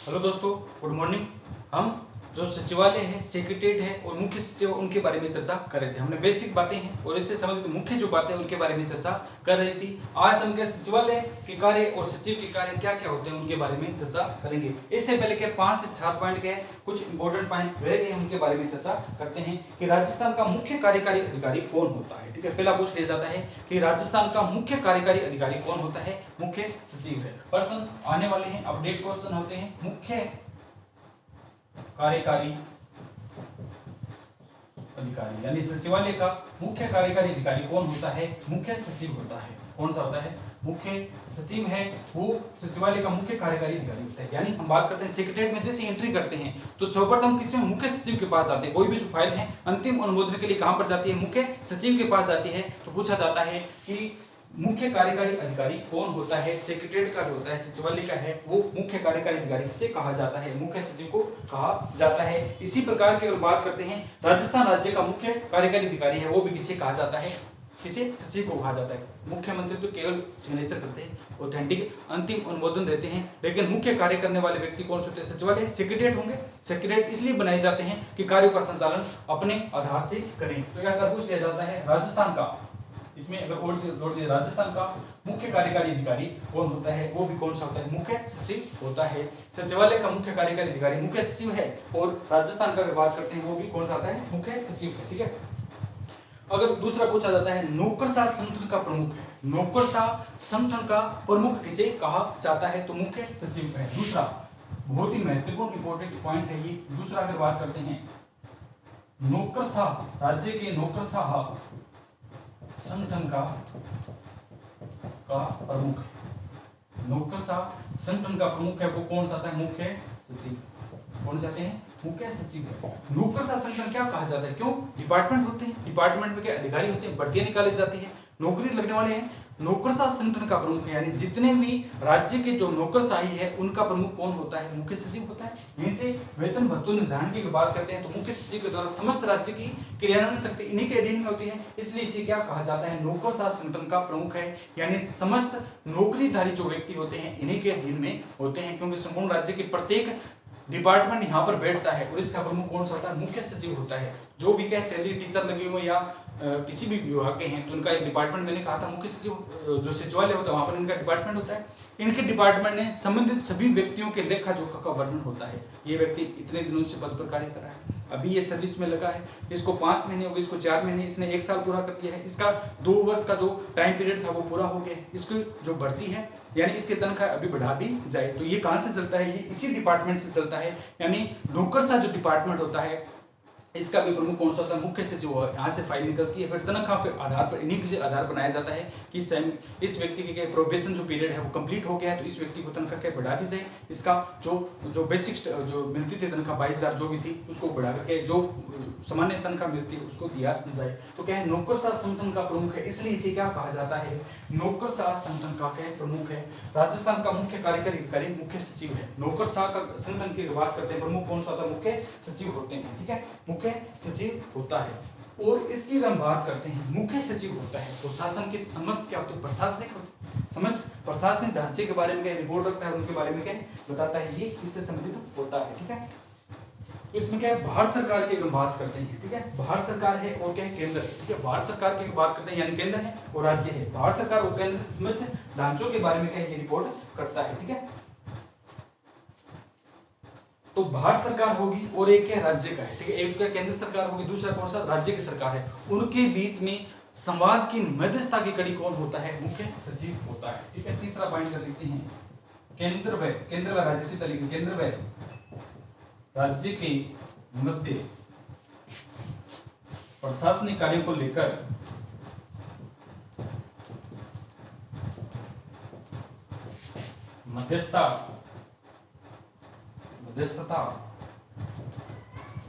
Hello दोस्तों, good morning. हम जो सचिवालय है, सेक्रेटरीट है और मुख्य सचिव उनके बारे में चर्चा कर रहे थे। हमने बेसिक बातें हैं और इससे संबंधित मुख्य जो बातें हैं उनके बारे में चर्चा कर रही थी। आज हम क्या सचिवालय के कार्य और सचिव के कार्य क्या क्या होते हैं उनके बारे में चर्चा करेंगे। इससे पहले के 5 से 7 पॉइंट के हैं, कुछ इंपॉर्टेंट पॉइंट रह गए, उनके बारे में चर्चा करते हैं कि राजस्थान का मुख्य कार्यकारी अधिकारी कौन होता है। ठीक है, पहला पूछ लिया जाता है कि राजस्थान का मुख्य कार्यकारी अधिकारी कौन होता है। मुख्य सचिव है। प्रश्न आने वाले हैं, अपडेट क्वेश्चन होते हैं। मुख्य कार्यकारी अधिकारी यानी सचिवालय का मुख्य कार्यकारी अधिकारी कौन होता है। मुख्य सचिव होता है। कौन सा होता है? मुख्य सचिव है, वो सचिवालय का मुख्य कार्यकारी अधिकारी होता है। यानी हम बात करते हैं सेक्रेटरीट में जैसे एंट्री करते हैं तो सर्वप्रथम किसमें? मुख्य सचिव के पास जाते हैं। कोई भी जो फाइल है अंतिम अनुमोदन के लिए कहां पर जाती है? मुख्य सचिव के पास जाती है। तो पूछा जाता है कि मुख्य कार्यकारी अधिकारी कौन होता है। सेक्रेटरीट का जो होता है सचिवालय का है वो मुख्य कार्यकारी अधिकारी किसे कहा जाता है? मुख्य सचिव को कहा जाता है। इसी प्रकार की अगर बात करते हैं राजस्थान राज्य का मुख्य कार्यकारी अधिकारी है वो भी किसे कहा जाता है? किसे? सचिव को कहा जाता है। मुख्यमंत्री तो केवल सिग्नेचर करते हैं, ऑथेंटिक अंतिम अनुमोदन देते हैं, लेकिन मुख्य कार्य करने वाले व्यक्ति कौन होते हैं? सचिवालय सेक्रेटरीट होंगे। सेक्रेटरीट इसलिए बनाए जाते हैं कि कार्यों का संचालन अपने आधार से करें। तो यह पूछ लिया जाता है राजस्थान का, इसमें अगर और जोड़ दिया, राजस्थान का मुख्य कार्यकारी अधिकारी कौन होता है? वो भी कौन सा होता है? मुख्य सचिव होता है। सचिवालय का मुख्य कार्यकारी अधिकारी मुख्य सचिव है और राजस्थान का अगर बात करते हैं वो भी कौन सा आता है? मुख्य सचिव है। ठीक है, अगर दूसरा पूछा जाता है नौकरशाह संगठन का प्रमुख है। नौकरशाह संगठन का प्रमुख किसे कहा जाता है? तो मुख्य सचिव है। दूसरा बहुत ही महत्वपूर्ण इंपॉर्टेंट पॉइंट है ये। दूसरा अगर बात करते हैं नौकरशाह, राज्य के नौकरशाह संगठन का प्रमुख है। नौकरशाह संगठन का प्रमुख है वो कौन सा था? मुख्य सचिव। कौन जाते हैं? मुख्य सचिव है। नौकरशाह संगठन क्या कहा जाता है? क्यों? डिपार्टमेंट होते हैं, डिपार्टमेंट में क्या अधिकारी होते हैं, भर्तियां निकाली जाती है, नौकरी लगने वाले हैं। नौकरशाह संगठन का प्रमुख है, यानी जितने भी राज्य के जो नौकरशाही है उनका प्रमुख कौन होता है? मुख्य सचिव होता है। यहीं से वेतन भत्तों निर्धारण की बात करते हैं तो मुख्य सचिव के द्वारा समस्त राज्य की क्रियान्वयन शक्ति इन्हीं के अधीन में होती है, इसलिए इसे क्या कहा जाता है? नौकरशाह संगठन का प्रमुख है। यानी समस्त नौकरीधारी जो व्यक्ति होते हैं इन्हीं के अधीन में होते हैं, क्योंकि संपूर्ण राज्य के प्रत्येक डिपार्टमेंट यहाँ पर बैठता है और इसका प्रमुख कौन सा होता है? मुख्य सचिव होता है। जो भी क्या सैलरी टीचर लगे हुए या किसी भी विभाग के हैं तो उनका एक डिपार्टमेंट, मैंने कहा था मुख्य सचिव जो सचिवालय होता है वहां पर इनका डिपार्टमेंट होता है। इनके डिपार्टमेंट ने संबंधित सभी व्यक्तियों के लेखा जोखा का वर्णन होता है। ये व्यक्ति इतने दिनों से पद पर कार्य कर रहा है, अभी ये सर्विस में लगा है, इसको 5 महीने हो गए, इसको 4 महीने, इसने 1 साल पूरा कर दिया है, इसका 2 वर्ष का जो टाइम पीरियड था वो पूरा हो गया है, इसकी जो भर्ती है यानी इसकी तनख्वाह अभी बढ़ा दी जाए। तो ये कहां से चलता है? ये इसी डिपार्टमेंट से चलता है। यानी नौकरशाह जो डिपार्टमेंट होता है इसका भी प्रमुख कौन सा होता है? मुख्य सचिव। यहाँ से फाइल निकलती है, फिर तनख्वाह के आधार पर इन्हीं के आधार बनाया जाता है कि इस व्यक्ति के प्रोबेशन जो पीरियड है वो कंप्लीट हो गया है तो इस व्यक्ति को तनख्वाह क्या बढ़ा दी जाए। इसका जो बेसिक जो मिलती थी तनख्वाह 22,000 जो भी थी उसको बढ़ा करके जो सामान्य तनख्वाह मिलती है उसको दिया जाए। तो क्या है? नौकरशाह संगठन का प्रमुख है, इसलिए इसे क्या कहा जाता है? नौकरशाह संगठन का क्या प्रमुख है। राजस्थान का मुख्य कार्यकारी अधिकारी मुख्य सचिव है। नौकरशाह का संगठन की बात करते हैं प्रमुख कौन सा होता है? मुख्य सचिव होते हैं। ठीक है, मुख्य सचिव होता है। और इसकी हम बात करते हैं मुख्य सचिव होता है तो शासन के समस्त क्या होते हैं? प्रशासनिक होते हैं, समस्त प्रशासनिक ढांचे के बारे में क्या रिपोर्ट रखता है, उनके बारे में क्या बताता है, ये इससे संबंधित होता है। ठीक है, तो इसमें क्या है? भारत सरकार की हम बात करते हैं। ठीक है, भारत सरकार है और क्या है? केंद्र है। ठीक है, भारत सरकार की बात करते हैं यानी केंद्र है और राज्य है। भारत सरकार और केंद्र समस्त ढांचों के बारे में क्या ये रिपोर्ट करता है। ठीक है, तो भारत सरकार होगी और एक क्या? राज्य का है। ठीक है, एक क्या? केंद्र सरकार होगी, दूसरा कौन सा? राज्य की सरकार है। उनके बीच में संवाद की मध्यस्थता की कड़ी कौन होता है? मुख्य सचिव होता है। ठीक है, तीसरा पॉइंट कर लेते हैं केंद्र व राज्य से तरीके केंद्र व राज्य के मध्य प्रशासनिक कार्यों को लेकर मध्यस्थता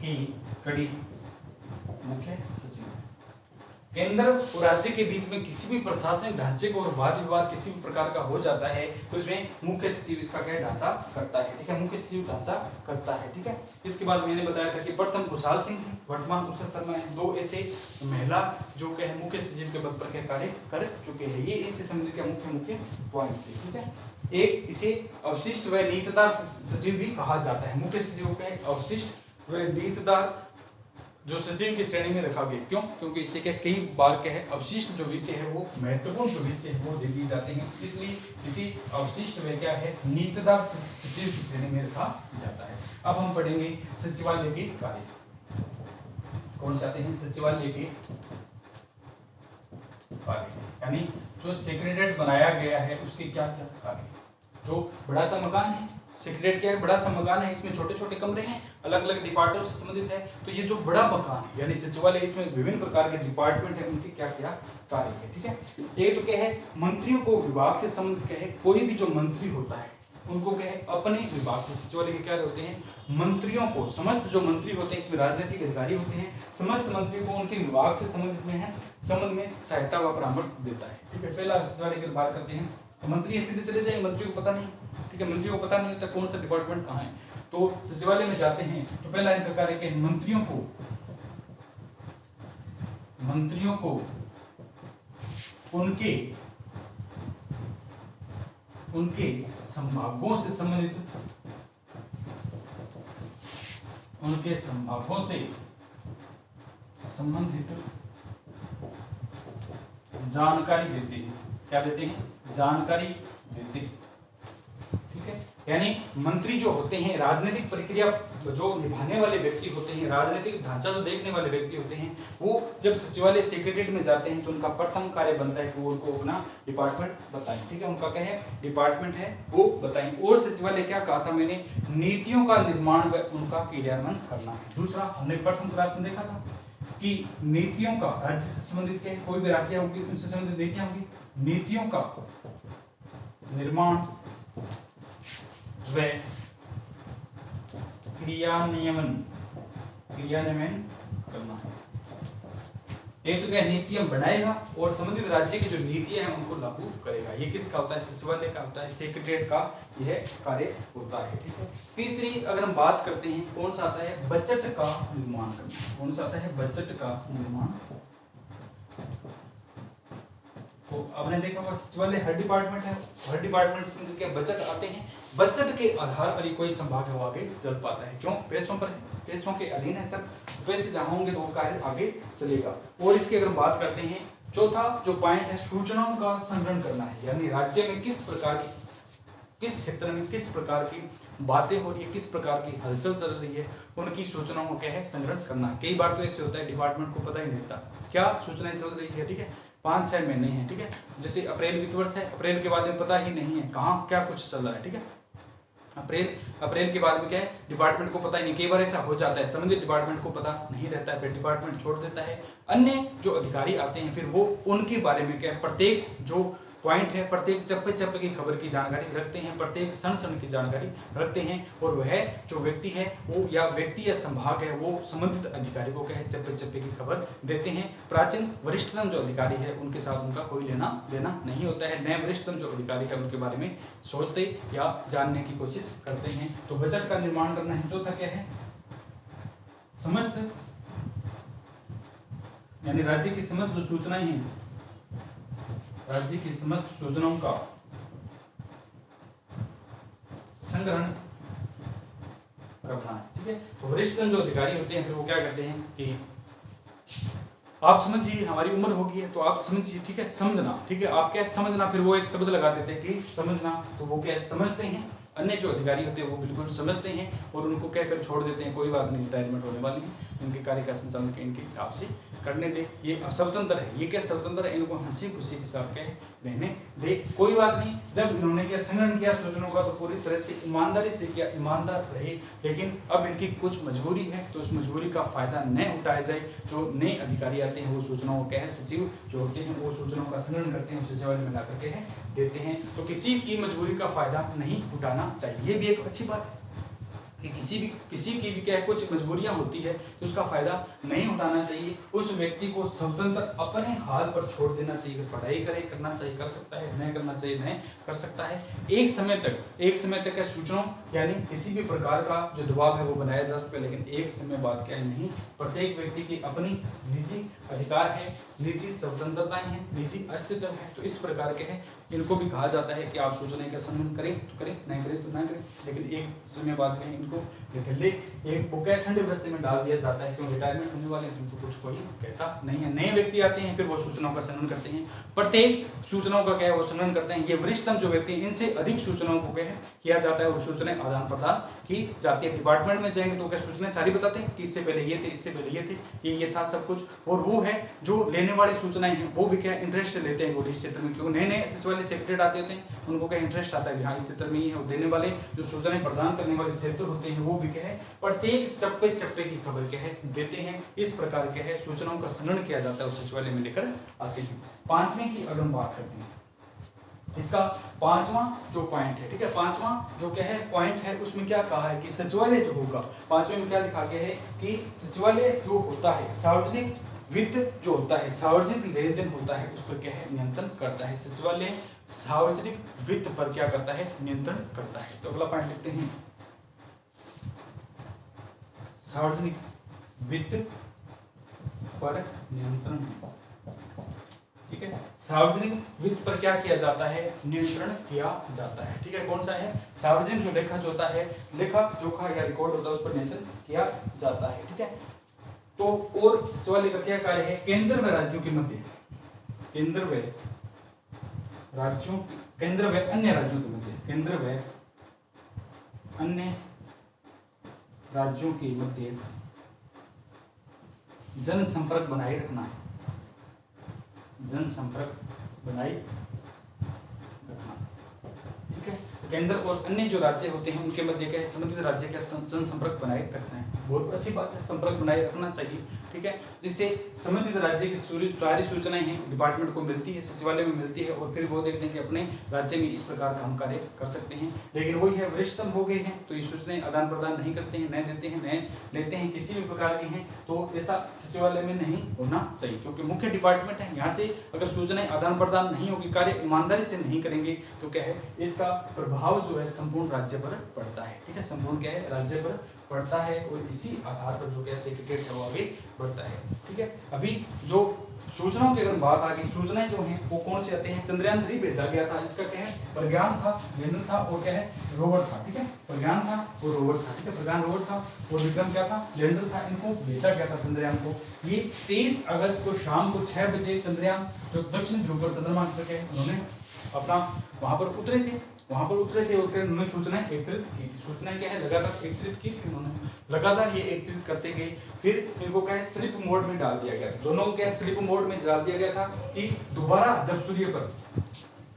की कड़ी मुख्य सचिव। केंद्र और राज्य के बीच में किसी भी प्रशासनिक ढांचे को और वाद विवाद किसी भी प्रकार का हो जाता है तो इसमें मुख्य सचिव इसका क्या ढांचा करता है। ठीक है, मुख्य सचिव ढांचा करता है। ठीक है, इसके बाद मैंने बताया था कि प्रथम खुशहाल सिंह थी, वर्तमान उषा शर्मा है, 2 ऐसे महिला जो क्या है मुख्य सचिव के पद पर क्या कार्य कर चुके हैं। ये इससे संबंधित क्या मुख्य पॉइंट थे। ठीक है, एक इसे अवशिष्ट व नीतिदार सचिव भी कहा जाता है। मुख्य सचिव को अवशिष्ट व नीतिदार जो सचिव की श्रेणी में रखा गया। क्यों? क्योंकि इससे क्या कई बार क्या है अवशिष्ट जो विषय है वो महत्वपूर्ण जो विषय है वो दे दिए जाते हैं, इसलिए इसी अवशिष्ट व क्या है नीतिदार सचिव की श्रेणी में रखा जाता है। अब हम पढ़ेंगे सचिवालय के कार्य। कौन से आते हैं? सचिवालय के कार्य, यानी जो सेक्रेटरीएट बनाया गया है उसके क्या क्या कार्य। जो बड़ा सा मकान है, सेक्रेटरीएट क्या है? बड़ा सा मकान है, इसमें छोटे छोटे कमरे हैं, अलग अलग डिपार्टमेंट से संबंधित है। तो ये जो बड़ा मकान है यानी सचिवालय, इसमें विभिन्न प्रकार के डिपार्टमेंट है, उनके क्या क्या कार्य है। ठीक है, एक तो क्या है मंत्रियों को विभाग से संबंधित क्या है, कोई भी जो मंत्री होता है उनको क्या है अपने विभाग से, सचिवालय के क्या होते हैं मंत्रियों को, समस्त जो मंत्री होते हैं इसमें राजनीतिक अधिकारी होते हैं, समस्त मंत्रियों को उनके विभाग से संबंधित में है संबंध में सहायता व परामर्श देता है। ठीक है, पहला सचिवालय की बात करते हैं। तो मंत्री सीधे चले जाए, मंत्रियों को पता नहीं, ठीक है, मंत्रियों को पता नहीं होता कौन सा डिपार्टमेंट कहाँ है, तो सचिवालय में जाते हैं तो पहला इनका कार्य क्या है मंत्रियों को उनके संभागों से संबंधित जानकारी देते हैं। क्या देते हैं? जानकारी देते हैं। ठीक है, यानी मंत्री जो होते हैं राजनीतिक प्रक्रिया जो निभाने वाले व्यक्ति होते हैं, राजनीतिक ढांचा जो देखने वाले व्यक्ति होते हैं, वो जब सचिवालय सेक्रेटरीएट में जाते हैं तो उनका प्रथम कार्य बनता है कि वो उनको अपना डिपार्टमेंट बताएं। ठीक है, उनका क्या है डिपार्टमेंट है वो बताएं। और सचिवालय क्या कहा था मैंने, नीतियों का निर्माण व उनका क्रियान्वयन करना है। दूसरा हमने प्रथम क्लास में देखा था कि नीतियों का राज्य से संबंधित क्या है, कोई भी राज्य होगी उनसे संबंधित नीतियां होगी, नीतियों का निर्माण व क्रियान्वयन करना है। एक तो क्या नीतियां बनाएगा और संबंधित राज्य की जो नीतियां हैं उनको लागू करेगा। ये किसका होता है? सचिवालय का होता है, सेक्रेटरीएट का यह कार्य होता है। ठीक है, तीसरी अगर हम बात करते हैं कौन सा आता है, बजट का निर्माण करना। कौन सा आता है? बजट का निर्माण। तो आपने देखा होगा सचिवालय हर डिपार्टमेंट है, हर डिपार्टमेंट से क्या बजट आते हैं, बजट के आधार पर ही कोई संभाग है वो आगे चल पाता है। क्यों? पैसों पर है, पैसों के अधीन है सब, पैसे जहां होंगे तो वो कार्य आगे चलेगा। और इसकी अगर बात करते हैं चौथा जो पॉइंट है सूचनाओं का संग्रहण करना है, यानी राज्य में किस प्रकार की, किस क्षेत्र में किस प्रकार की बातें हो रही है, किस प्रकार की हलचल चल रही है, उनकी सूचनाओं को क्या है संग्रहण करना। कई बार तो ऐसे होता है डिपार्टमेंट को पता ही नहीं रहता क्या सूचनाएं चल रही है। ठीक है, 5-6 महीने हैं, ठीक है, जैसे अप्रैल वित्त वर्ष है, अप्रैल के बाद में पता ही नहीं है कहाँ क्या कुछ चल रहा है। ठीक है, अप्रैल के बाद में क्या है डिपार्टमेंट को पता ही नहीं, कई बार ऐसा हो जाता है संबंधित डिपार्टमेंट को पता नहीं रहता है, फिर डिपार्टमेंट छोड़ देता है, अन्य जो अधिकारी आते हैं फिर वो उनके बारे में क्या है प्रत्येक जो पॉइंट है, प्रत्येक चप्पे चप्पे की खबर की जानकारी रखते हैं, प्रत्येक क्षण की जानकारी रखते हैं, और वह जो व्यक्ति है वो या व्यक्ति या संभाग है वो संबंधित अधिकारी को क्या है चप्पे चप्पे की खबर देते हैं। प्राचीन वरिष्ठतम जो अधिकारी है उनके साथ उनका कोई लेना देना नहीं होता है, नए वरिष्ठतम जो अधिकारी है उनके बारे में सोचते या जानने की कोशिश करते हैं। तो बजट का निर्माण करना है। चौथा क्या है, समस्त यानी राज्य की समस्त जो सूचनाएं हैं, राज्य की समस्त सूचनाओं का संग्रहण करना है। ठीक है, तो वरिष्ठतम जो अधिकारी होते हैं फिर वो क्या करते हैं कि आप समझिए, हमारी उम्र होगी है तो आप समझिए, ठीक है, समझना, ठीक है, आप क्या समझना, फिर वो एक शब्द लगा देते हैं कि समझना, तो वो क्या समझते हैं, अन्य जो अधिकारी होते हैं वो बिल्कुल समझते हैं और उनको कहकर छोड़ देते हैं, कोई बात नहीं, रिटायरमेंट होने वाली है, इनके कार्य का संचालन इनके हिसाब से करने दे, ये स्वतंत्र है। ये क्या स्वतंत्र है, इनको हंसी खुशी के साथ क्या है रहने दे, कोई बात नहीं। जब इन्होंने क्या संग्रहण किया सूचनाओं का तो पूरी तरह से ईमानदारी से किया, ईमानदार रहे, लेकिन अब इनकी कुछ मजबूरी है तो उस मजबूरी का फायदा न उठाया जाए। जो नए अधिकारी आते हैं वो सूचनाओं क्या है, सचिव जो होते हैं वो सूचनाओं का संग्रहण करते हैं, सचिवालय में ला करके देते हैं, तो किसी की मजबूरी का फायदा नहीं उठाना चाहिए। ये भी एक अच्छी बात है कि किसी की भी क्या है कुछ मजबूरियां होती है तो उसका फायदा नहीं उठाना चाहिए, उस व्यक्ति को स्वतंत्र अपने हाथ पर छोड़ देना चाहिए, पढ़ाई करे करना चाहिए कर सकता है, नहीं करना चाहिए नहीं कर सकता है। एक समय तक क्या सूचनाओं यानी किसी भी प्रकार का जो दबाव है वो बनाया जा सकता है, लेकिन एक समय बाद क्या नहीं, प्रत्येक व्यक्ति की अपनी निजी अधिकार है, निजी स्वतंत्रताएं हैं, निजी अस्तित्व है। तो इस प्रकार के हैं, इनको भी कहा जाता है कि आप सूचना का संग्रहण करें तो करें, नहीं करें तो ना करें। लेकिन एक समय बाद में इनको एक बुके ठंडे बस्ते में डाल दिया जाता है, क्यों रिटायरमेंट होने वाले हैं, इनको कुछ कोई कहता नहीं है। नए व्यक्ति आते हैं, फिर वो सूचनाओं का संग्रहण करते हैं, प्रत्येक सूचनाओं का क्या है वो संग्रहण करते हैं। ये वरिष्ठतम जो व्यक्ति हैं, इनसे अधिक सूचनाओं को क्या किया जाता है और सूचनाएं आदान प्रदान की जाती है। डिपार्टमेंट में जाएंगे तो क्या सूचनाएं सारी बताते हैं कि इससे पहले ये थे, इससे पहले ये थे, ये था सब कुछ। और वो है जो लेने वाली सूचनाएं हैं वो भी क्या इंटरेस्ट से लेते हैं इस क्षेत्र में, क्योंकि नए नए सचिवालय सेक्रेटरी आते होते हैं, उनको क्या इंटरेस्ट आता है हाँ इस क्षेत्र में ही है। और देने वाले जो सूचनाएं प्रदान करने वाले क्षेत्र होते हैं वो भी क्या है प्रत्येक चप्पे चप्पे की खबर क्या है देते हैं। इस प्रकार के है सूचनाओं का संग्रहण किया जाता है उस सचिवालय में लेकर आते हैं। पांचवें की अगर हम बात करते हैं, इसका पांचवा जो पॉइंट है, ठीक है, पांचवा जो क्या है पॉइंट है, उसमें क्या कहा है कि सचिवालय जो होगा, पांचवें में क्या लिखा गया है कि सचिवालय जो होता है सार्वजनिक वित्त जो होता है, सार्वजनिक लेन देन होता है, उस पर क्या है नियंत्रण करता है। सचिवालय सार्वजनिक वित्त पर क्या करता है नियंत्रण करता है। तो अगला पॉइंट लिखते हैं, सार्वजनिक वित्त पर नियंत्रण, ठीक है, सार्वजनिक वित्त पर क्या किया जाता है नियंत्रण किया जाता है। ठीक है, कौन सा है सार्वजनिक जो लेखा जो होता है, लेखा जोखा या रिकॉर्ड होता है, उस पर नियंत्रण किया जाता है। ठीक है, तो और सचिवालय का क्या कार्य है, केंद्र व राज्यों के मध्य, केंद्र व राज्यों, केंद्र व अन्य राज्यों के मध्य, केंद्र व अन्य राज्यों के मध्य जनसंपर्क बनाए रखना है, जनसंपर्क बनाए रखना। ठीक है, केंद्र और अन्य जो राज्य होते हैं उनके मध्य क्या संबंधित राज्य का जनसंपर्क बनाए रखना है। बहुत अच्छी बात है, संपर्क बनाए रखना चाहिए। ठीक है, जिससे संबंधित राज्य की सारी सूचनाएं हैं डिपार्टमेंट को मिलती है, सचिवालय में मिलती है, और फिर वो देखते हैं कि अपने राज्य में इस प्रकार का हम कार्य कर सकते हैं। लेकिन वही है वरिष्ठतम हो गए हैं तो ये सूचनाएं आदान प्रदान नहीं करते हैं, नए देते हैं, नए लेते हैं, किसी भी प्रकार की हैं, तो ऐसा सचिवालय में नहीं होना चाहिए, क्योंकि मुख्य डिपार्टमेंट है। यहाँ से अगर सूचनाएं आदान प्रदान नहीं होगी, कार्य ईमानदारी से नहीं करेंगे, तो क्या है इसका प्रभाव जो है संपूर्ण राज्य पर पड़ता है। ठीक है, संपूर्ण क्या है राज्य पर पड़ता है, और इसी आधार पर जो क्या सेक्रेटरीट है वो आगे बढ़ता है। ठीक है, अभी जो सूचनाओं की अगर बात आ गई, सूचनाएं जो हैं वो कौन से आते हैं, चंद्रयान 3 भेजा गया था, इसका क्या है प्रज्ञान था, लैंडर था और क्या है रोवर था। ठीक है, प्रज्ञान था और रोवर था। ठीक है, प्रज्ञान रोवर था और विक्रम क्या था लैंडर था, इनको भेजा गया था चंद्रयान को। ये 23 अगस्त को शाम को 6 बजे चंद्रयान जो दक्षिण ध्रुव पर चंद्रमा पर है उन्होंने अपना वहां पर उतरे थे और फिर उन्होंने सूचनाएं एकत्रित की। सूचनाएं क्या है लगातार एकत्रित की, उन्होंने लगातार ये एकत्रित करते गए। फिर इनको क्या है स्लिप मोड में डाल दिया गया, दोनों को क्या स्लिप मोड में डाल दिया गया था कि दोबारा जब सूर्य पर,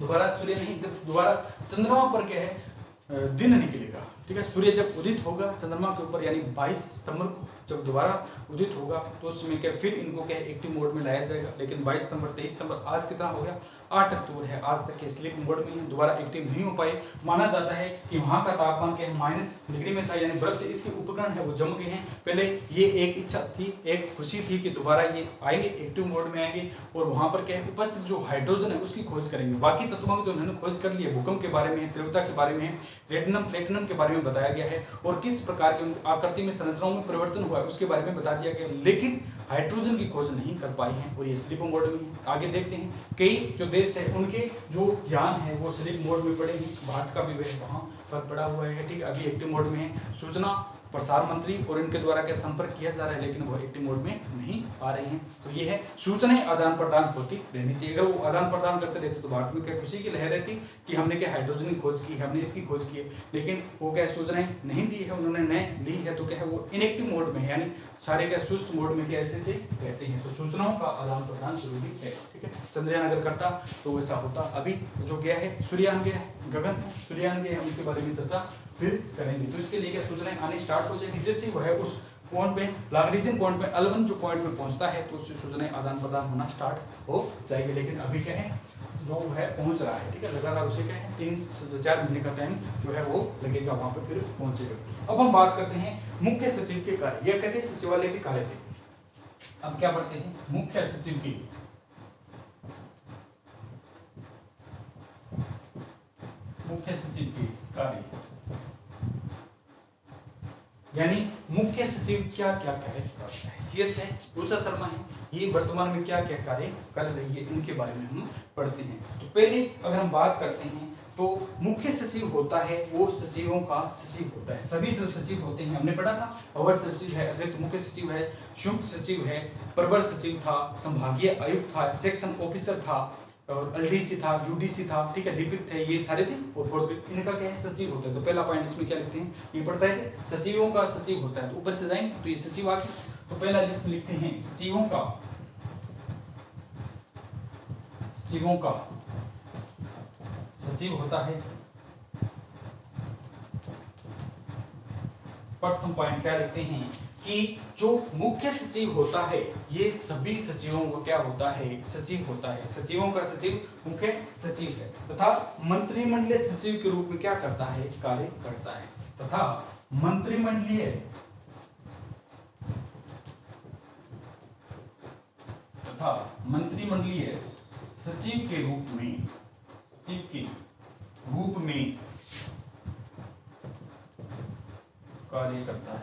दोबारा सूर्य नहीं, जब दोबारा चंद्रमा पर क्या है दिन निकलेगा। ठीक है, सूर्य जब उदित होगा चंद्रमा के ऊपर, यानी 22 सितंबर को जब दोबारा उदित होगा, तो उसमें क्या फिर इनको क्या एक्टिव मोड में लाया जाएगा। लेकिन 22 सितंबर 23 सितंबर आज कितना हो गया 8 अक्टूबर है, आज तक के स्लीप मोड में है, दोबारा एक्टिव नहीं हो पाए। माना जाता है कि वहां का तापमान क्या है -डिग्री में था, यानी बर्फ इसके उपकरण है वो जम गए हैं। पहले ये एक इच्छा थी, एक खुशी थी कि दोबारा ये आएंगे, एक्टिव मोड में आएंगे, और वहां पर क्या है उपस्थित जो हाइड्रोजन है उसकी खोज करेंगे। बाकी तत्वों की तो उन्होंने खोज कर ली है, भूकंप के बारे में, तीव्रता के बारे में, रेडियम प्लेटिनम के बारे में बताया गया है, और किस प्रकार की आकृति में संरचनाओं में परिवर्तन हुआ है उसके बारे में बता दिया गया। लेकिन हाइड्रोजन की खोज नहीं कर पाई है, और ये स्लीप मोड में है। आगे देखते हैं कई जो देश है उनके जो ज्ञान है वो स्लीप मोड में पड़े हैं, भारत का भी वह वहां पर पड़ा हुआ है। ठीक, अभी एक्टिव मोड में है। सूचना प्रसार मंत्री और इनके द्वारा क्या संपर्क किया जा रहा है, लेकिन वो एक्टिव मोड में नहीं आ रहे हैं। तो ये है सूचनाएं आदान प्रदान होती रहनी चाहिए। अगर वो आदान प्रदान करते रहते तो भारत में क्या खुशी की लहर रहती कि हमने क्या हाइड्रोजन की खोज की, हमने इसकी खोज की है, लेकिन वो क्या सूचनाएं नहीं दी है, उन्होंने नए ली है, तो क्या है वो इनएक्टिव मोड में है, यानी सारे क्या सुस्त मोड में क्या ऐसे से रहते हैं। तो सूचनाओं का आदान प्रदान जरूरी है। ठीक है, चंद्रयान अगर करता तो वैसा होता। अभी जो गया है सूर्ययान गया है, गगन है, सूर्ययान गया है, उनके बारे में चर्चा फिर करेंगे। तो इसके लिए क्या सूचनाएं आनी स्टार्ट हो जाएगी, जैसे वह है उस पॉइंट पे लैग्रेंजियन पॉइंट पे L1 जो पॉइंट पे पहुंचता है तो उससे सूचनाएं आदान प्रदान होना स्टार्ट हो जाएगी। लेकिन अभी क्या है जो है पहुंच रहा है। ठीक है, लगातार उसे क्या है 3 से 4 महीने का टाइम जो है वो लगेगा, वहां पे फिर पहुंचेगा। अब हम बात करते हैं मुख्य सचिव के कार्य, यह कहते हैं सचिवालय के कार्य थे। अब क्या पढ़ते हैं मुख्य सचिव की, मुख्य सचिव के कार्य, यानी मुख्य सचिव क्या क्या कार्य करता है। CS है, दूसरा शर्मा है, ये वर्तमान में क्या क्या कार्य कर रही है, इनके बारे में हम पढ़ते हैं। तो पहले अगर हम बात करते हैं तो मुख्य सचिव होता है वो सचिवों का सचिव होता है। सभी जो सचिव होते हैं हमने पढ़ा था, अवर सचिव है, अतिरिक्त मुख्य सचिव है, संयुक्त सचिव है, प्रवर सचिव था, संभागीय आयुक्त था, सेक्शन ऑफिसर था, और एलडीसी था, यूडीसी था, ठीक है, लिपिक थे, ये सारे थे। और फोर्थ इनका क्या है, सचिव होता है। तो पहला पॉइंट इसमें क्या लिखते हैं, ये पढ़ता है सचिवों का सचिव होता है। तो ऊपर से जाएंगे तो ये सचिव आ गए। तो पहला लिस्ट में लिखते हैं सचिवों का सचिव होता है। प्रथम पॉइंट क्या लिखते हैं कि जो मुख्य सचिव होता है ये सभी सचिवों का क्या होता है, सचिव होता है। सचिवों का सचिव मुख्य सचिव है तथा मंत्रिमंडलीय सचिव के रूप में क्या करता है, कार्य करता है। तथा मंत्रिमंडलीय सचिव के रूप में कार्य करता है।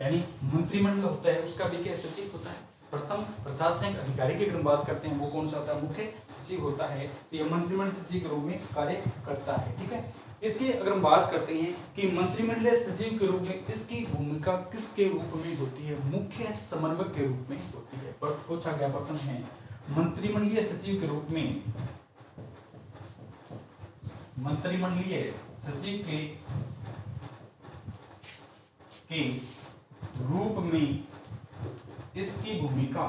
यानी मंत्रिमंडल होता है उसका भी क्या सचिव होता है। प्रथम प्रशासनिक अधिकारी की अगर बात करते हैं वो कौन सा होता है, मुख्य सचिव होता है। तो यह मंत्रिमंडल सचिव के रूप में कार्य करता है, ठीक है। इसकी अगर हम बात करते हैं कि मंत्रिमंडलीय सचिव के रूप में इसकी भूमिका किसके रूप में होती है, मुख्य समन्वयक के रूप में होती है। पूछा गया प्रश्न है मंत्रिमंडलीय सचिव के रूप में, मंत्रिमंडलीय सचिव के रूप में इसकी भूमिका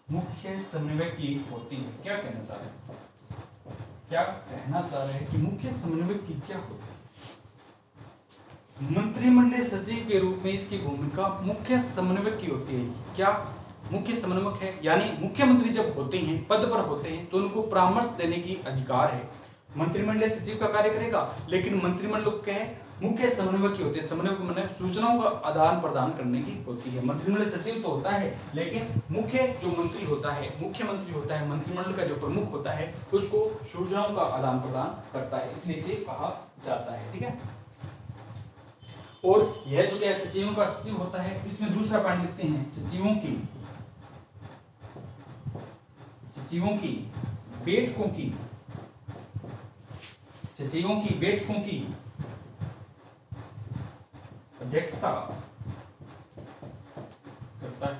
मुख्य समन्वयक की होती है। क्या कहना चाह रहे हैं कि मुख्य समन्वयक की क्या होती है। मंत्रिमंडलीय सचिव के रूप में इसकी भूमिका मुख्य समन्वयक की होती है। क्या मुख्य समन्वयक है, यानी मुख्यमंत्री जब होते हैं, पद पर होते हैं, तो उनको परामर्श देने की अधिकार है। मंत्रिमंडलीय सचिव का कार्य करेगा, लेकिन मंत्रिमंडल क्या है, मुख्य समन्वयक की होती है। समन्वयक माने सूचनाओं का आदान प्रदान करने की होती है। मंत्रिमंडलीय सचिव तो होता है, लेकिन मुख्य जो मंत्री होता है, मुख्यमंत्री होता है, मंत्रिमंडल का जो प्रमुख होता है, उसको सूचनाओं का आदान प्रदान करता है, इसलिए इसे कहा जाता है, ठीक है। और यह जो क्या है, सचिवों का सचिव होता है। इसमें दूसरा पॉइंट लिखते हैं सचिवों की बैठकों की अध्यक्षता करता है।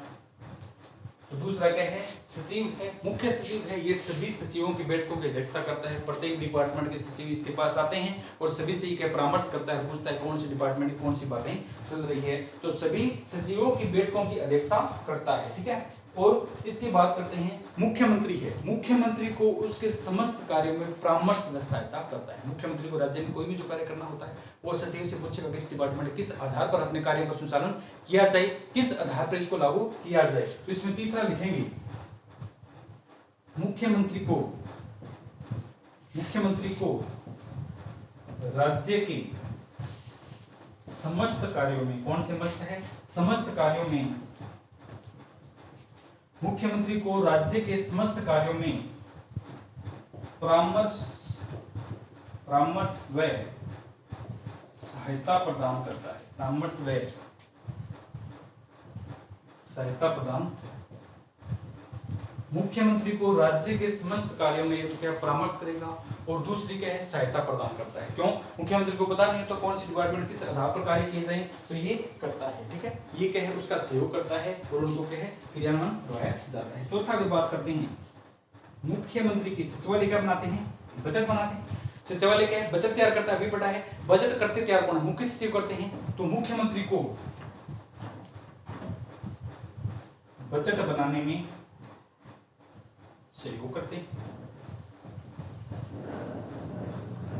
तो दूसरा क्या है, सचिव है, मुख्य सचिव है, ये सभी सचिवों की बैठकों की अध्यक्षता करता है। प्रत्येक डिपार्टमेंट के सचिव इसके पास आते हैं और सभी से क्या परामर्श करता है, पूछता है कौन सी डिपार्टमेंट की कौन सी बातें चल रही है। तो सभी सचिवों की बैठकों की अध्यक्षता करता है, ठीक है। और इसकी बात करते हैं मुख्यमंत्री है। मुख्यमंत्री को उसके समस्त कार्यों में परामर्श व सहायता करता है। मुख्यमंत्री को राज्य में कोई भी जो कार्य करना होता है वो सचिव से पूछेगा किस डिपार्टमेंट किस आधार पर अपने कार्यों का संचालन किया जाए, किस आधार पर इसको लागू किया जाए। तो इसमें तीसरा लिखेंगे मुख्यमंत्री को राज्य के समस्त कार्यों में, कौन से मस्त है, समस्त कार्यों में, मुख्यमंत्री को राज्य के समस्त कार्यों में परामर्श व सहायता प्रदान करता है। परामर्श व सहायता प्रदान, मुख्यमंत्री को राज्य के समस्त कार्यों में तो क्या परामर्श करेगा, और दूसरी क्या है, सहायता प्रदान करता है। क्यों, मुख्यमंत्री को पता नहीं है तो कौन सी डिपार्टमेंट किस आधार पर कार्य किए जाए, तो ये करता है, ठीक है। ये क्या है, उसका सहयोग करता है और उनको क्या है, क्रियान्वयन करवाया जाता है। चौथा की बात करते हैं मुख्यमंत्री की सचिवालय क्या बनाते हैं, बजट बनाते हैं। सचिवालय क्या है, बजट तैयार करता है, अभी पढ़ा है। बजट करते तैयार कौन है, मुख्य सचिव करते हैं। तो मुख्यमंत्री को बजट बनाने में सहयोग करते हैं।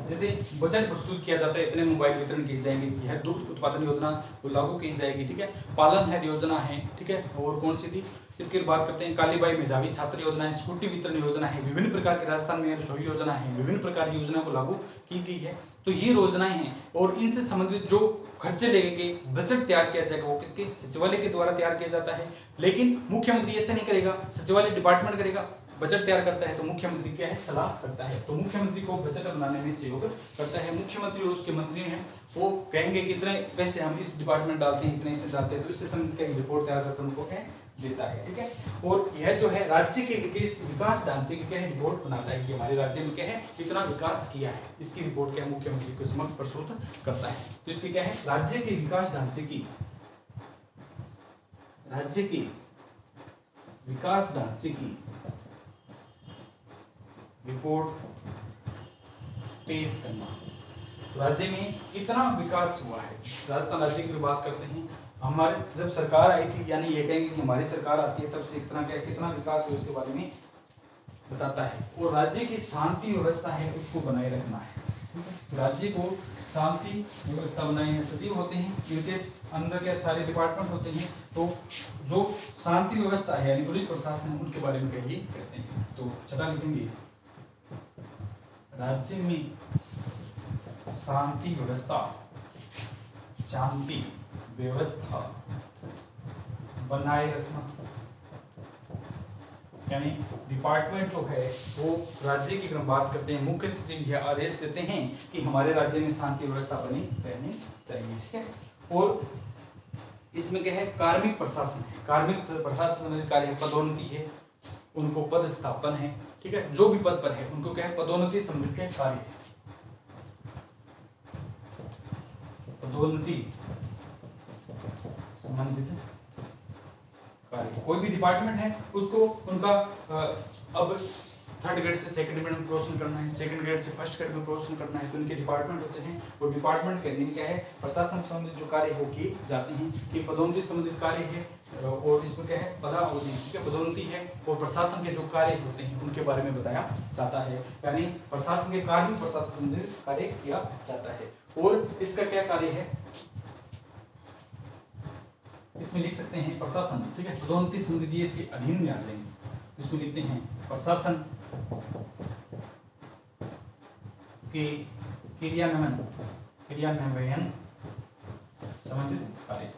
जैसे बजट प्रस्तुत किया जाता है, इतने मोबाइल वितरण किए जाएंगे, यह दूध उत्पादन योजना तो लागू की जाएगी, ठीक है। पालन है योजना है, ठीक है। और कौन सी थी, इसकी बात करते हैं कालीबाई मेधावी छात्र योजना है, स्कूटी वितरण योजना है, विभिन्न प्रकार की राजस्थान में रसोई योजना है, विभिन्न प्रकार की योजना को लागू की गई है। तो ये योजनाएं हैं और इनसे संबंधित जो खर्चे लगेंगे, बजट तैयार किया जाएगा वो किसके, सचिवालय के द्वारा तैयार किया जाता है। लेकिन मुख्यमंत्री ऐसे नहीं करेगा, सचिवालय डिपार्टमेंट करेगा, बजट तैयार करता है तो मुख्यमंत्री क्या है, सलाह करता है। तो मुख्यमंत्री को बजट बनाने में सहयोग करता है। मुख्यमंत्री और उसके मंत्री हैं वो कहेंगे कि इतने पैसे हम इस डिपार्टमेंट डालते हैं, इतने इससे डालते हैं, तो इससे संबंधित एक रिपोर्ट तैयार करके उनको क्या देता है। ठीक है, और यह जो है राज्य के विकास ढांचे की क्या है, रिपोर्ट बनाता है कि हमारे राज्य में क्या है, कितना विकास किया है, इसकी रिपोर्ट क्या है मुख्यमंत्री को समक्ष प्रस्तुत करता है। तो इसकी क्या है, राज्य के विकास ढांचे की, राज्य के विकास ढांचे की रिपोर्ट पेश करना। राज्य में कितना विकास हुआ है, राजस्थान राज्य की बात करते हैं, हमारे जब सरकार आई थी, यानी ये कहेंगे कि हमारी सरकार आती है तब से इतना क्या, कितना विकास हुआ उसके बारे में बताता है। और राज्य की शांति व्यवस्था है उसको बनाए रखना है। राज्य को शांति व्यवस्था बनाए, सचिव होते हैं, इनके अंदर क्या सारे डिपार्टमेंट होते हैं, तो जो शांति व्यवस्था है यानी पुलिस प्रशासन है उनके बारे में कहिए कहते हैं। तो छठा लिखेंगे, राज्य में शांति व्यवस्था, शांति व्यवस्था बनाए रखना, यानी डिपार्टमेंट जो है वो राज्य की अगर बात करते हैं, मुख्य सचिव यह आदेश देते हैं कि हमारे राज्य में शांति व्यवस्था बनी रहनी चाहिए। ठीक है, और इसमें क्या है, कार्मिक प्रशासन है, कार्मिक प्रशासन संबंधित कार्य, पदोन्नति है, उनको पद स्थापन है। ठीक है, जो भी पद पर है उनको क्या है, पदोन्नति संबंधित क्या कार्य है, पदोन्नति संबंधित कार्य। कोई भी डिपार्टमेंट है उसको उनका अब थर्ड ग्रेड से सेकंड ग्रेड में प्रमोशन करना है, सेकंड ग्रेड से फर्स्ट ग्रेड में प्रमोशन करना है, तो उनके डिपार्टमेंट होते हैं। और डिपार्टमेंट के अधीन क्या है, प्रशासन संबंधित जो कार्य वो किए जाते हैं, कि पदोन्नति संबंधित कार्य है, और इसमें क्या है, पदावधि, ठीक है, पदोन्नति है, और प्रशासन के जो कार्य होते हैं उनके बारे में बताया जाता है, यानी प्रशासन के कार्य में प्रशासन संबंधित कार्य किया जाता है। और इसका क्या कार्य है, इसमें लिख सकते हैं प्रशासन, ठीक है, पदोन्नति संबंधित इसके अधीन में आ जाएंगे। इसमें लिखते हैं प्रशासन के क्रियान्वयन संबंधित कार्य।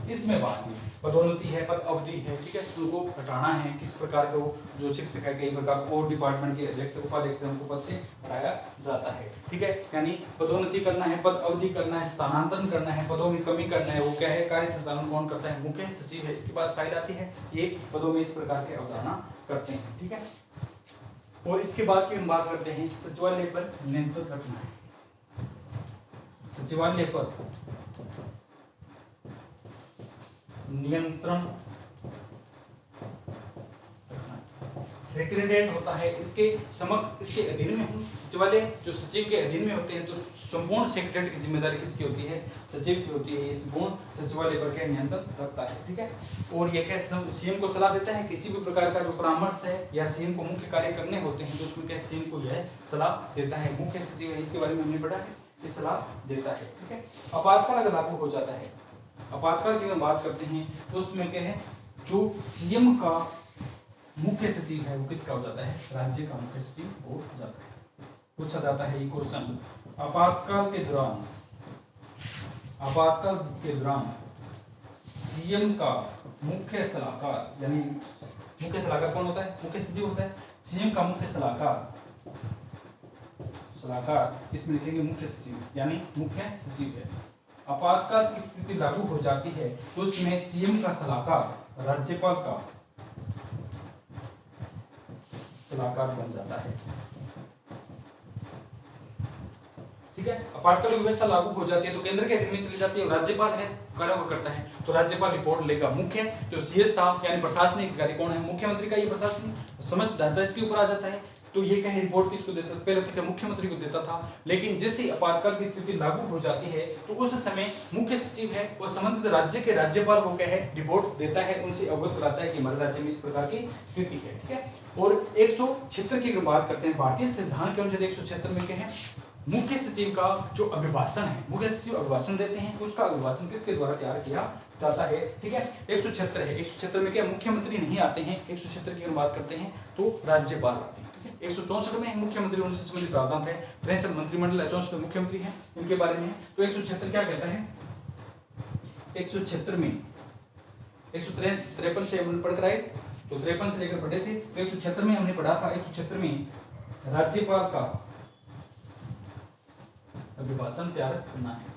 इसमें बात नहीं, पदोन्नति है, पद अवधि है, ठीक है, उनको हटाना है, किस प्रकार का वो जो शिक्षक है कई प्रकार को डिपार्टमेंट के अध्यक्ष उपाध्यक्ष उनको पद से हटाया जाता है। ठीक है, यानी पदोन्नति करना है, पद अवधि करना है, स्थानांतरण करना है, पदों में कमी करना है, वो क्या है, कार्य संचालन कौन करता है, मुख्य सचिव है, इसके पास फाइल आती है, ये पदों में इस प्रकार के अवधारणा करते हैं। ठीक है, और इसके बाद की हम बात करते हैं सचिवालय पर नियंत्रण रखना है। सचिवालय पर नियंत्रण, सेक्रेटरीट होता है, इसके समक्ष, इसके अधीन में हम सचिवालय जो सचिव के अधीन में होते हैं, तो संपूर्ण सेक्रेटरीट की जिम्मेदारी किसकी होती है, सचिव की होती है। ये संपूर्ण सचिवालय पर क्या नियंत्रण रखता है। ठीक है, और ये क्या सीएम को सलाह देता है, किसी भी प्रकार का जो परामर्श है या सीएम को मुख्य कार्य करने होते हैं तो उसमें क्या सीएम को यह सलाह देता है। मुख्य सचिव है, इसके बारे में हमने पढ़ा है, ये सलाह देता है। ठीक है, आपातकाल अगर लागू हो जाता है, आपातकाल की हम बात करते हैं तो उसमें क्या है, जो सीएम का मुख्य सचिव है वो किसका हो जाता है, राज्य का मुख्य सचिव हो जाता है। पूछा जाता है ये क्वेश्चन, आपातकाल के दौरान, आपातकाल के दौरान सीएम का मुख्य सलाहकार, यानी मुख्य सलाहकार कौन होता है, मुख्य सचिव होता है, सीएम का मुख्य सलाहकार, सलाहकार इसमें लिखेंगे मुख्य सचिव, यानी मुख्य सचिव है। आपातकाल की स्थिति लागू हो जाती है तो उसमें सीएम का सलाहकार राज्यपाल का सलाहकार बन जाता है। ठीक है, आपातकाल व्यवस्था लागू हो जाती है तो केंद्र के अधीन में चली जाती है, और राज्यपाल है कार्य वो करता है, तो राज्यपाल रिपोर्ट लेगा। मुख्य जो सीएस था यानी प्रशासनिक अधिकारी कौन है, मुख्यमंत्री का ये प्रशासनिक समस्त ढांचा इसके ऊपर आ जाता है। तो ये क्या है, रिपोर्ट किसको देता था, पहले तो क्या मुख्यमंत्री को देता था, लेकिन जैसे आपातकाल की स्थिति लागू हो जाती है तो उस समय मुख्य सचिव है और संबंधित राज्य के राज्यपाल को क्या है, रिपोर्ट देता है, उनसे अवगत कराता है कि हमारे राज्य में इस प्रकार की स्थिति है। ठीक है, और 176 की अगर बात करते हैं, भारतीय संविधान के अनुच्छेद 176 में क्या है, मुख्य सचिव का जो अभिभाषण है, मुख्य सचिव अभिभाषण देते हैं, उसका अभिभाषण किसके द्वारा तैयार किया जाता है। ठीक है, 176 है, 176 में क्या मुख्यमंत्री नहीं आते हैं, 176 की अगर बात करते हैं तो राज्यपाल आते हैं। 164 में मुख्यमंत्री उनसे संबंधित प्रावधान है, 63 मंत्रिमंडल, 64 मुख्यमंत्री हैं, इनके बारे में। तो 176 क्या कहता है, 176 में 153 से हमने पढ़कर आए, तो 53 से लेकर पढ़े थे। तो 176 में हमने पढ़ा था, 176 में राज्यपाल का अभिभाषण तैयार करना है।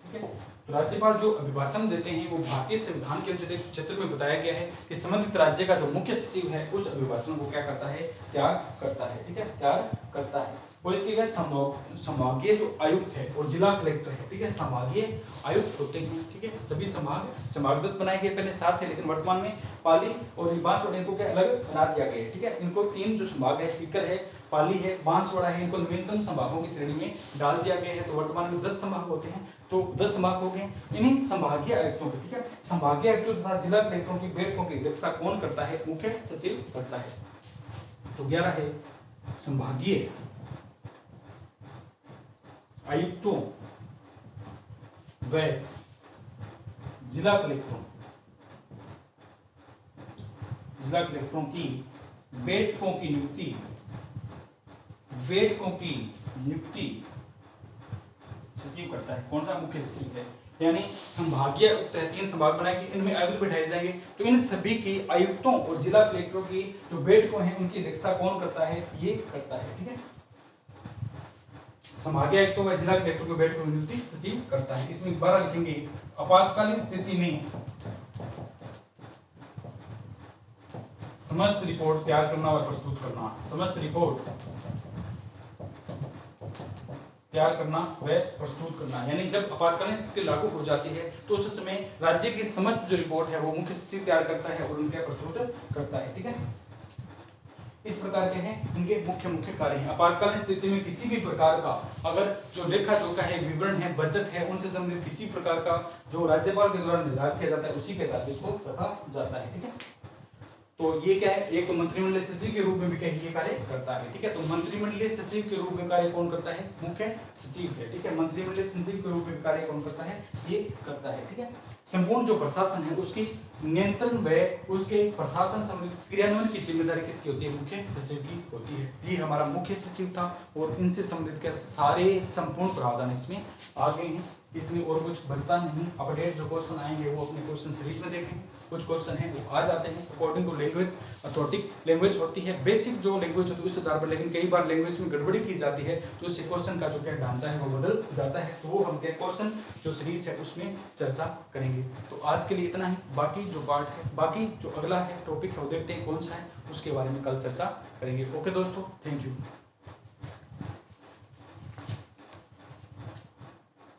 ठीक है, तो राज्यपाल जो अभिभाषण देते हैं वो भारतीय संविधान के अनुच्छेद 176 में बताया गया है कि संबंधित राज्य का जो मुख्य सचिव है उस अभिभाषण को क्या करता है, तैयार करता है। ठीक है, तैयार करता है। और इसके क्या संभागीय जो आयुक्त है और जिला कलेक्टर है, ठीक है, संभागीय आयुक्त होते हैं। ठीक है, सभी संभाग 10 बनाए गए, पहले 7 थे लेकिन वर्तमान में पाली और बांसवाड़ा इनको क्या अलग बना दिया गया है। ठीक है, इनको 3 जो संभाग है, सीकर है, पाली है, बांसवाड़ा है, इनको नवीनतम संभागों की श्रेणी में डाल दिया गया है। तो वर्तमान में 10 संभाग होते हैं, तो 10 संभाग हो गए। इन्हीं संभागीय आयुक्तों को, ठीक है, संभागीय आयुक्तों तथा जिला कलेक्टरों की बैठकों की अध्यक्षता कौन करता है, मुख्य सचिव करता है। तो 11 है संभागीय आयुक्तों व जिला कलेक्टरों की बैठकों की नियुक्ति सचिव करता है। कौन सा, मुख्य सचिव है। यानी संभागीय आयुक्त है, 3 संभाग बनाए गए, इनमें आयुक्त बैठाए जाएंगे। तो इन सभी की आयुक्तों और जिला कलेक्टरों की जो बैठकों हैं उनकी अध्यक्षता कौन करता है, ये करता है। ठीक है, संभागीय आयुक्तों व जिला कलेक्टर को बैठकों की नियुक्ति सचिव करता है। इसमें 12 लिखेंगे, आपातकालीन स्थिति में समस्त रिपोर्ट तैयार करना और प्रस्तुत करना। समस्त रिपोर्ट तैयार करना व प्रस्तुत करना, यानी जब आपातकालीन स्थिति लागू हो जाती है तो उस समय राज्य की समस्त जो रिपोर्ट है वो मुख्य सचिव तैयार करता है और उनके प्रस्तुत करता है। ठीक है, इस प्रकार के हैं इनके मुख्य कार्य हैं। आपातकालीन स्थिति में किसी भी प्रकार का अगर जो लेखा जोखा है, विवरण है, बजट है, उनसे संबंधित किसी प्रकार का जो राज्यपाल के द्वारा निर्धारित किया जाता है उसी के तहत इसको रखा जाता है। ठीक है, तो ये क्या है, एक तो मंत्रिमंडलीय सचिव के रूप में भी कहीं ये कार्य करता है। ठीक है, तो मंत्रिमंडलीय सचिव के रूप में कार्य कौन करता है, मुख्य सचिव है। ठीक है, मंत्रिमंडलीय सचिव के रूप में कार्य कौन करता है, ये करता है। ठीक है, संपूर्ण जो प्रशासन है उसकी नियंत्रण व उसके प्रशासन संबंधित क्रियान्वयन की जिम्मेदारी किसकी होती है, मुख्य सचिव की होती है। ये हमारा मुख्य सचिव था और इनसे संबंधित क्या सारे संपूर्ण प्रावधान इसमें आ गए हैं। इसमें और कुछ बचता नहीं। अपडेट जो क्वेश्चन आएंगे वो अपने क्वेश्चन सीरीज में देखेंगे। कुछ क्वेश्चन हैं वो आ जाते हैं अकॉर्डिंग टू लैंग्वेज। अथॉरिटिक लैंग्वेज होती है, बेसिक जो लैंग्वेज होती है उस आधार पर, लेकिन कई बार लैंग्वेज में गड़बड़ी की जाती है तो उससे क्वेश्चन का जो क्या ढांचा है वो बदल जाता है। तो वो हम क्या क्वेश्चन जो सीरीज है उसमें चर्चा करेंगे। तो आज के लिए इतना ही। बाकी जो पार्ट है, बाकी जो अगला है टॉपिक है वो देखते हैं कौन सा है, उसके बारे में कल चर्चा करेंगे। ओके दोस्तों, थैंक यू।